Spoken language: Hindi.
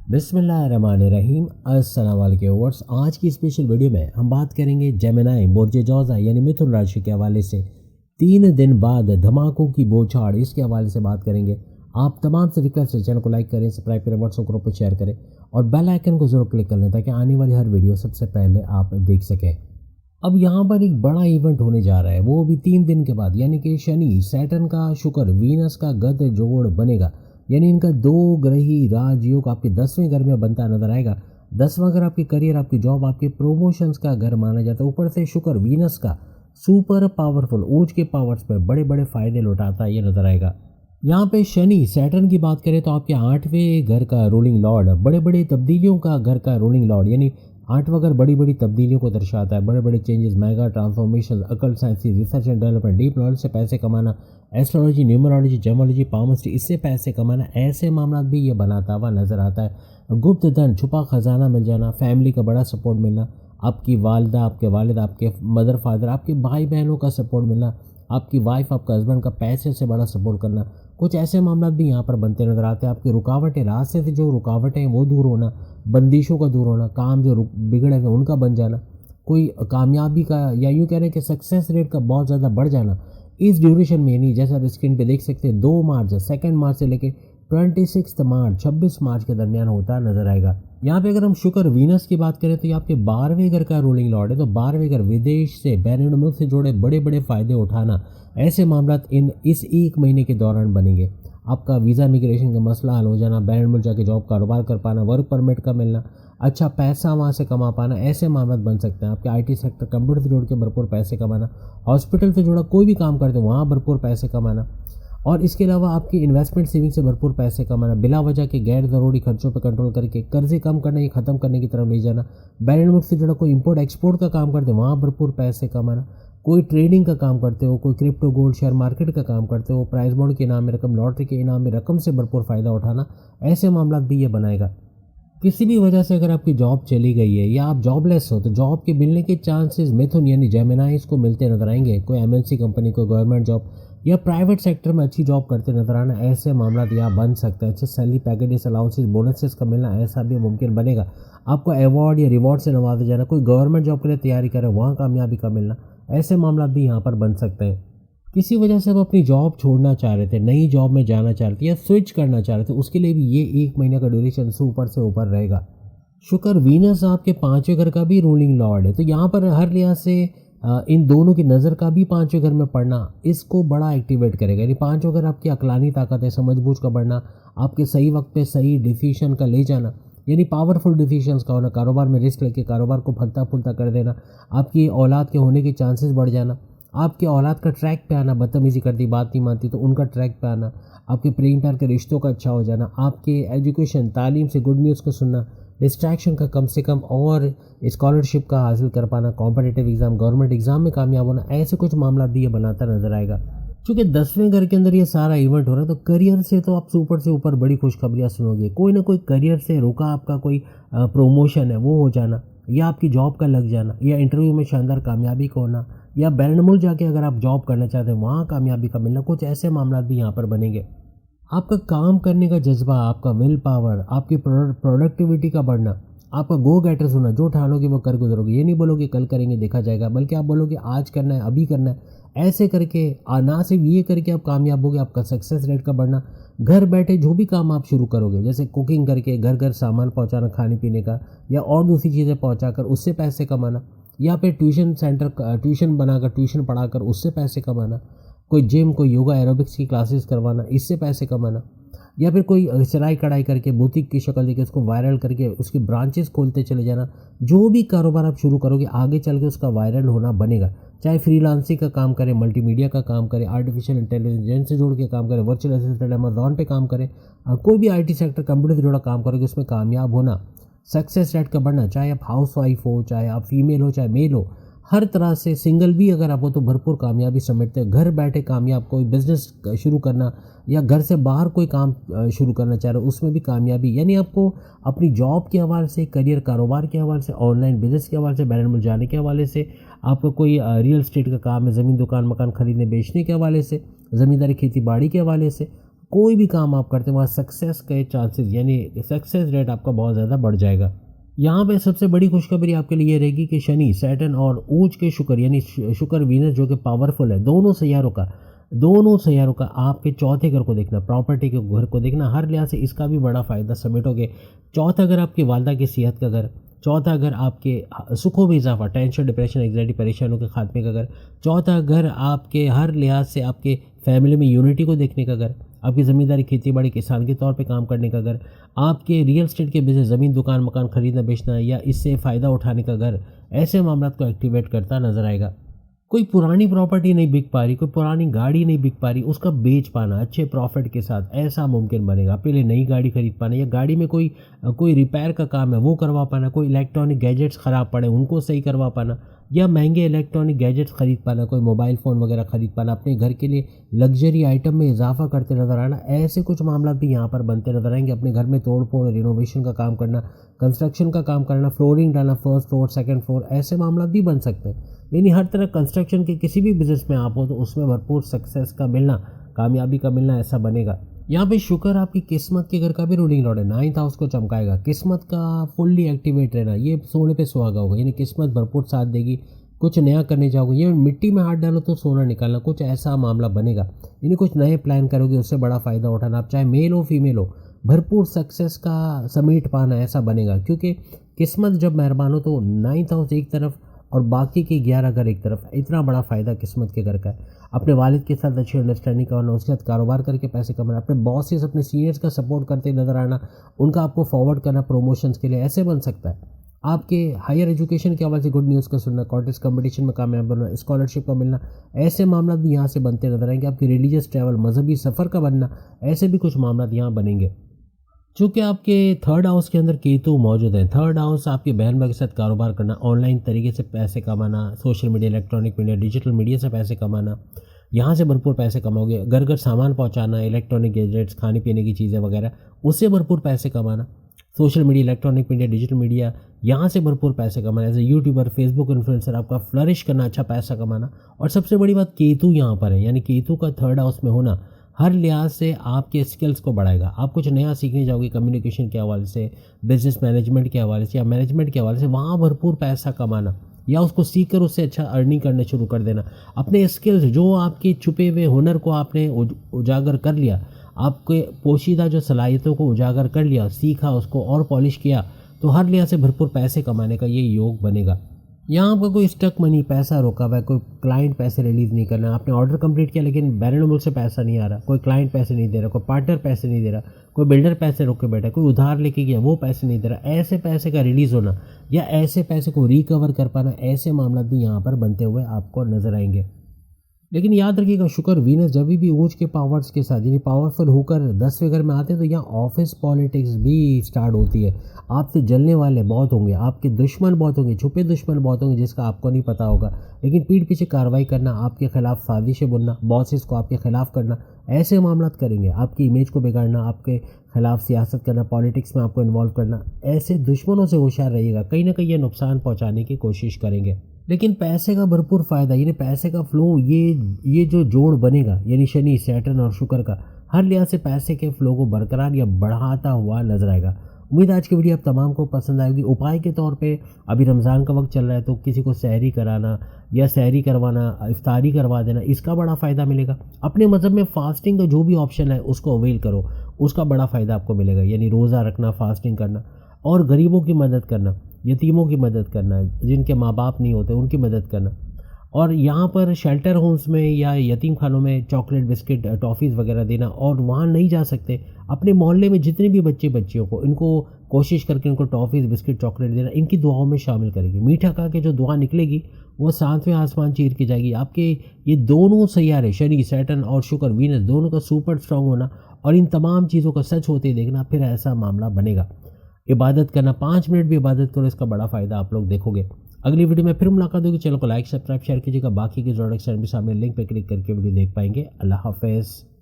बिस्मिल्लाहिर्रहमानिर्रहीम। अस्सलाम वालेकुम व्यूअर्स। आज की स्पेशल वीडियो में हम बात करेंगे जेमिनी बुर्ज जोज़ा यानी मिथुन राशि के हवाले से 3 दिन बाद धमाकों की बौछार, इसके हवाले से बात करेंगे। आप तमाम से रिक्वेस्ट है, चैनल को लाइक करें, सब्सक्राइब करें, व्हाट्सएप ग्रुप पर शेयर करें और बेल आइकन को जरूर क्लिक कर लें ताकि आने वाली हर वीडियो सबसे पहले आप देख सकें। अब यहाँ पर एक बड़ा इवेंट होने जा रहा है, वो भी 3 दिन के बाद, यानी कि शनि, सैटर्न का शुक्र, वीनस का गध जोड़ बनेगा। यानी इनका 2 ग्रही राजयोग आपके 10वें घर में बनता नजर आएगा। 10वां घर आपके करियर, आपकी जॉब, आपके प्रमोशंस का घर माना जाता है। ऊपर से शुक्र वीनस का सुपर पावरफुल ऊर्ज के पावर्स पर बड़े बड़े फायदे लौटाता ये नजर आएगा। यहाँ पे शनि सैटर्न की बात करें तो आपके 8वें घर का रूलिंग लॉर्ड, बड़े बड़े तब्दीलियों का घर का रूलिंग लॉर्ड, यानी 8वां घर बड़ी बड़ी तब्दीलियों को दर्शाता है। बड़े बड़े changes, mega transformation, occult sciences, research and development, deep knowledge से पैसे कमाना, एस्ट्रोलॉजी, न्यूमरोलॉजी, जेमोलॉजी, पामस्ट्री, इससे पैसे कमाना, ऐसे मामला भी ये बनाता हुआ नजर आता है। गुप्त धन, छुपा खजाना मिल जाना, फैमिली का बड़ा सपोर्ट मिलना, आपकी वालदा, आपके वालिद, आपके मदर फादर, आपके भाई बहनों का सपोर्ट मिलना, आपकी वाइफ, आपका हस्बैंड का पैसे से बड़ा सपोर्ट करना, कुछ ऐसे मामला भी यहाँ पर बनते नजर आते हैं। आपकी रुकावटें, रास्ते से जो रुकावटें हैं वो दूर होना, बंदिशों का दूर होना, काम जो बिगड़े हुए उनका बन जाना, कोई कामयाबी का या यूँ कह रहे हैं कि सक्सेस रेट का बहुत ज़्यादा बढ़ जाना इस ड्यूरेशन में। नहीं, जैसा आप स्क्रीन पे देख सकते हैं, 2 मार्च, 2 मार्च से लेके 26 मार्च, 26 मार्च के दरमियान होता नजर आएगा। यहाँ पे अगर हम शुक्र वीनस की बात करें तो ये आपके 12वें घर का रूलिंग लॉर्ड है। तो 12वें घर विदेश से, बैरून मुल्क से जुड़े बड़े बड़े फायदे उठाना, ऐसे मामला इस 1 महीने के दौरान बनेंगे। आपका वीज़ा इमिग्रेशन का मसला हल हो जाना, बैरून मुल्क जाके जॉब कारोबार कर पाना, वर्क परमिट का मिलना, अच्छा पैसा वहाँ से कमा पाना, ऐसे मामला बन सकते हैं। आपके आईटी सेक्टर, कंप्यूटर से जुड़ के भरपूर पैसे कमाना, हॉस्पिटल से जुड़ा कोई भी काम करते हैं वहाँ भरपूर पैसे कमाना, और इसके अलावा आपकी इन्वेस्टमेंट सेविंग से भरपूर पैसे कमाना, बिला वजह के गैर ज़रूरी खर्चों पर कंट्रोल करके कर्जे कम करने या ख़त्म करने की तरफ ले जाना, बैरून मुल्क से जुड़ा कोई इंपोर्ट एक्सपोर्ट का काम करते हैं वहाँ भरपूर पैसे कमाना, कोई ट्रेडिंग का काम करते हो, कोई क्रिप्टो गोल्ड शेयर मार्केट का काम करते हो, प्राइज बॉन्ड के इनाम में रकम, लॉटरी के इनाम में रकम से भरपूर फ़ायदा उठाना, ऐसे मामला भी ये बनाएगा। किसी भी वजह से अगर आपकी जॉब चली गई है या आप जॉबलेस हो तो जॉब के मिलने के चांसेस मिथुन यानी जेमिनाइज को मिलते नजर आएंगे। कोई एमएनसी कंपनी, कोई गवर्नमेंट जॉब या प्राइवेट सेक्टर में अच्छी जॉब करते नजर आना, ऐसे मामला यहाँ बन सकता है। अच्छे सैलरी पैकेजेस, अलाउंसेस, बोनसेस का मिलना, ऐसा भी मुमकिन बनेगा। आपको अवार्ड या रिवॉर्ड से नवाजा जाना, कोई गवर्नमेंट जॉब के लिए तैयारी करे वहाँ कामयाबी का मिलना, ऐसे मामला भी यहाँ पर बन सकते हैं। किसी वजह से आप अपनी जॉब छोड़ना चाह रहे थे, नई जॉब में जाना चाह रहे थे या स्विच करना चाह रहे थे, उसके लिए भी ये 1 महीने का ड्यूरेशन से ऊपर रहेगा। शुक्र वीनस आपके 5वें घर का भी रूलिंग लॉर्ड है। तो यहाँ पर हर लिहाज से इन दोनों की नज़र का भी 5वें घर में पड़ना इसको बड़ा एक्टिवेट करेगा। यानी 5वां घर आपकी अकलानी ताकत है, समझबूझ का बढ़ना, आपके सही वक्त पे सही डिसीजन का ले जाना, यानी पावरफुल डिसीजंस का होना, कारोबार में रिस्क लेके कारोबार को फलता फुलता कर देना, आपकी औलाद के होने के चांसेस बढ़ जाना, आपके औलाद का ट्रैक पे आना, बदतमीजी करती, बात नहीं मानती तो उनका ट्रैक पे आना, आपके प्रेम प्यार के रिश्तों का अच्छा हो जाना, आपके एजुकेशन तालीम से गुड न्यूज़ को सुनना, डिस्ट्रैक्शन का कम से कम और स्कॉलरशिप का हासिल कर पाना, कॉम्पिटिटिव एग्ज़ाम, गवर्नमेंट एग्ज़ाम में कामयाब होना, ऐसे कुछ मामला भी ये बनाता नजर आएगा। क्योंकि 10वें घर के अंदर ये सारा इवेंट हो रहा है तो करियर से तो आप ऊपर से ऊपर बड़ी खुशखबरियाँ सुनोगे। कोई ना कोई करियर से रुका आपका कोई प्रमोशन है वो हो जाना, या आपकी जॉब का लग जाना, या इंटरव्यू में शानदार कामयाबी का होना, या बैरून मुल्क जाके अगर आप जॉब करना चाहते हैं वहाँ कामयाबी का मिलना, कुछ ऐसे मामला भी यहाँ पर बनेंगे। आपका काम करने का जज्बा, आपका विल पावर, आपकी प्रोडक्टिविटी का बढ़ना, आपका गो गेटर्स होना, जो ठानोगे वो कर गुजरोगे। ये नहीं बोलोगे कल करेंगे देखा जाएगा, बल्कि आप बोलोगे आज करना है, अभी करना है। ऐसे करके ना सिर्फ ये करके आप कामयाब होगे, आपका सक्सेस रेट का बढ़ना, घर बैठे जो भी काम आप शुरू करोगे, जैसे कुकिंग करके घर घर सामान पहुंचाना खाने पीने का, या और दूसरी चीज़ें पहुंचाकर उससे पैसे कमाना, या फिर ट्यूशन सेंटर, ट्यूशन बनाकर ट्यूशन पढ़ाकर उससे पैसे कमाना, कोई जिम, कोई योगा एरोबिक्स की क्लासेस करवाना, इससे पैसे कमाना, या फिर कोई सिलाई कढ़ाई करके बुटीक की शक्ल देके उसको वायरल करके उसकी ब्रांचेस खोलते चले जाना। जो भी कारोबार आप शुरू करोगे आगे चल के उसका वायरल होना बनेगा। चाहे फ्रीलांसिंग का काम करें, मल्टीमीडिया का काम करें, आर्टिफिशियल इंटेलिजेंस से जोड़ के काम करें, वर्चुअल असिस्टेंट अमेज़न पे काम करें, कोई भी आईटी सेक्टर कंप्यूटर से जुड़ा काम करोगे उसमें कामयाब होना, सक्सेस रेट का बढ़ना, चाहे आप हाउस वाइफ हो, चाहे आप फीमेल हो, चाहे मेल हो, हर तरह से सिंगल भी अगर आप हो तो भरपूर कामयाबी समेटते हैं। घर बैठे कामयाब, कोई बिजनेस शुरू करना या घर से बाहर कोई काम शुरू करना चाह रहे हो उसमें भी कामयाबी, यानी आपको अपनी जॉब के हवाले से, करियर कारोबार के हवाले से, ऑनलाइन बिजनेस के हवाले से, बैरून मुल्क जाने के हवाले से, आपको कोई रियल एस्टेट का काम है, ज़मीन दुकान मकान खरीदने बेचने के हवाले से, ज़मींदारी खेती बाड़ी के हवाले से, कोई भी काम आप करते हैं वहाँ सक्सेस के चांसेस यानी सक्सेस रेट आपका बहुत ज़्यादा बढ़ जाएगा। यहाँ पे सबसे बड़ी खुशखबरी आपके लिए ये रहेगी कि शनि, सैटर्न और ऊर्ज के शुक्र यानी शुक्र वीनस जो कि पावरफुल है, दोनों सैयारों का आपके चौथे घर को देखना, प्रॉपर्टी के घर को देखना, हर लिहाज से इसका भी बड़ा फ़ायदा समेटोगे। चौथा घर आपकी वालदा की सेहत का घर, चौथा घर आपके सुखों में इजाफा, टेंशन, डिप्रेशन, एंग्जाइटी, परेशानियों के खात्मे का घर, चौथा घर आपके हर लिहाज से आपके फैमिली में यूनिटी को देखने का घर, आपकी ज़मींदारी, खेती बाड़ी, किसान के तौर पे काम करने का घर, आपके रियल एस्टेट के बिजनेस, ज़मीन, दुकान, मकान खरीदना बेचना या इससे फ़ायदा उठाने का घर, ऐसे मामलों को एक्टिवेट करता नजर आएगा। कोई पुरानी प्रॉपर्टी नहीं बिक पा रही, कोई पुरानी गाड़ी नहीं बिक पा रही, उसका बेच पाना अच्छे प्रॉफिट के साथ ऐसा मुमकिन बनेगा। आपके लिए नई गाड़ी खरीद पाना या गाड़ी में कोई रिपेयर का काम है वो करवा पाना, कोई इलेक्ट्रॉनिक गैजेट्स ख़राब पड़े उनको सही करवा पाना या महंगे इलेक्ट्रॉनिक गैजेट्स खरीद पाना, कोई मोबाइल फ़ोन वगैरह खरीद पाना, अपने घर के लिए लग्जरी आइटम में इजाफा करते नज़र आना, ऐसे कुछ मामला भी यहाँ पर बनते नजर आएंगे। अपने घर में तोड़ फोड़, रिनोवेशन का काम करना, कंस्ट्रक्शन का काम करना, फ्लोरिंग डालना, फर्स्ट फ्लोर, सेकंड फ्लोर, ऐसे मामला भी बन सकते हैं। यानी हर तरह कंस्ट्रक्शन के किसी भी बिजनेस में आप हो तो उसमें भरपूर सक्सेस का मिलना, कामयाबी का मिलना ऐसा बनेगा। यहाँ पे शुक्र आपकी किस्मत के घर का भी रूलिंग लॉर्ड है, 9th हाउस को चमकाएगा। किस्मत का फुल्ली एक्टिवेट रहना, ये सोने पे सुहागा होगा, यानी किस्मत भरपूर साथ देगी। कुछ नया करने जाओगे, ये मिट्टी में हाथ डालो तो सोना निकालना, कुछ ऐसा मामला बनेगा। यानी कुछ नए प्लान करोगे, उससे बड़ा फ़ायदा उठाना, आप चाहे मेल हो फीमेल हो, भरपूर सक्सेस का समेट पाना ऐसा बनेगा। क्योंकि किस्मत जब मेहरबान हो तो 9th हाउस एक तरफ और बाकी के 11 घर एक तरफ, इतना बड़ा फ़ायदा किस्मत के घर का है। अपने वालिद के साथ अच्छी अंडरस्टैंडिंग करना, उसके साथ कारोबार करके पैसे कमाना, अपने बॉसेस, अपने सीनियर्स का सपोर्ट करते नजर आना, उनका आपको फॉरवर्ड करना प्रमोशंस के लिए, ऐसे बन सकता है। आपके हायर एजुकेशन के हवाले से गुड न्यूज़ का सुनना, कॉन्टेस्ट कंपटीशन में कामयाब बनना, स्कॉलरशिप का मिलना, ऐसे मामला भी यहाँ से बनते नजर आएंगे। आपकी रिलीजियस ट्रैवल, मजहबी सफ़र का बनना, ऐसे भी कुछ मामला यहाँ बनेंगे। चूँकि आपके 3rd हाउस के अंदर केतु मौजूद है, 3rd हाउस आपके बहन भाई के साथ कारोबार करना, ऑनलाइन तरीके से पैसे कमाना, social media, electronic media, digital media से पैसे कमाना, यहाँ से भरपूर पैसे कमाओगे। घर घर सामान पहुँचाना, इलेक्ट्रॉनिक गैजेट्स, खाने पीने की चीज़ें वगैरह, उससे भरपूर पैसे कमाना। Social media, electronic media, digital media, यहाँ से भरपूर पैसे कमाना। As a YouTuber, Facebook influencer, आपका फ्लरिश करना, अच्छा पैसा कमाना। और सबसे बड़ी बात, केतु यहाँ पर है, यानी केतु का 3rd हाउस में होना हर लिहाज से आपके स्किल्स को बढ़ाएगा। आप कुछ नया सीखने जाओगे कम्युनिकेशन के हवाले से, बिजनेस मैनेजमेंट के हवाले से या मैनेजमेंट के हवाले से, वहाँ भरपूर पैसा कमाना या उसको सीख कर उससे अच्छा अर्निंग करना शुरू कर देना। अपने स्किल्स, जो आपके छुपे हुए हुनर को आपने उजागर कर लिया, आपके पोशीदा जो सलाहियतों को उजागर कर लिया, सीखा, उसको और पॉलिश किया, तो हर लिहाज से भरपूर पैसे कमाने का ये योग बनेगा। यहाँ आपका कोई स्टक मनी, पैसा रोका हुआ है, कोई क्लाइंट पैसे रिलीज़ नहीं करना, आपने ऑर्डर कंप्लीट किया लेकिन बैरन मुल्क से पैसा नहीं आ रहा, कोई क्लाइंट पैसे नहीं दे रहा, कोई पार्टनर पैसे नहीं दे रहा, कोई बिल्डर पैसे रोक के बैठा, कोई उधार लेके गया वो पैसे नहीं दे रहा, ऐसे पैसे का रिलीज़ होना या ऐसे पैसे को रिकवर कर पाना, ऐसे मामला भी यहाँ पर बनते हुए आपको नजर आएंगे। लेकिन याद रखिएगा, शुक्र वीनस जब भी ऊंच के पावर्स के साथ यानी पावरफुल होकर 10वें घर में आते हैं तो यहाँ ऑफिस पॉलिटिक्स भी स्टार्ट होती है। आपसे जलने वाले बहुत होंगे, आपके दुश्मन बहुत होंगे, छुपे दुश्मन बहुत होंगे जिसका आपको नहीं पता होगा, लेकिन पीठ पीछे कार्रवाई करना, आपके खिलाफ साजिशें बुनना, बॉसेस को आपके खिलाफ करना, ऐसे मामला करेंगे। आपकी इमेज को बिगाड़ना, आपके खिलाफ सियासत करना, पॉलिटिक्स में आपको इन्वॉल्व करना, ऐसे दुश्मनों से होशियार रहिएगा, कहीं ना कहीं ये नुकसान पहुँचाने की कोशिश करेंगे। लेकिन पैसे का भरपूर फ़ायदा, यानी पैसे का फ्लो, ये जो जोड़ बनेगा यानी शनि, सैटर्न और शुक्र का, हर लिहाज से पैसे के फ्लो को बरकरार या बढ़ाता हुआ नजर आएगा। उम्मीद आज की वीडियो आप तमाम को पसंद आएगी। उपाय के तौर पे अभी रमज़ान का वक्त चल रहा है तो किसी को सहरी कराना या सहरी करवाना, इफ्तारी करवा देना, इसका बड़ा फ़ायदा मिलेगा। अपने मज़हब में फ़ास्टिंग का जो भी ऑप्शन है उसको अवेल करो, उसका बड़ा फ़ायदा आपको मिलेगा। यानी रोज़ा रखना, फास्टिंग करना और गरीबों की मदद करना, यतीमों की मदद करना, जिनके माँ बाप नहीं होते उनकी मदद करना। और यहाँ पर शेल्टर होम्स में या यतीम खानों में चॉकलेट, बिस्किट, टॉफ़ीज़ वगैरह देना। और वहाँ नहीं जा सकते, अपने मोहल्ले में जितने भी बच्चियों को, इनको कोशिश करके इनको टॉफ़ीज़, बिस्किट, चॉकलेट देना, इनकी दुआओं में शामिल करेगी। मीठा खा के जो दुआ निकलेगी वो 7वें आसमान चीर के जाएगी। आपके ये दोनों सैयारे शनि, सैटर्न और शुक्र, वीनस, दोनों का सुपर स्ट्रांग होना और इन तमाम चीज़ों का सच होते देखना, फिर ऐसा मामला बनेगा। इबादत करना, 5 मिनट भी इबादत करो, इसका बड़ा फ़ायदा आप लोग देखोगे। अगली वीडियो में फिर मुलाकात होगी। चैनल को लाइक, सब्सक्राइब, शेयर कीजिएगा। बाकी के जोड़क चैनल भी सामने लिंक पर क्लिक करके वीडियो देख पाएंगे। अल्लाह हाफ़िज़।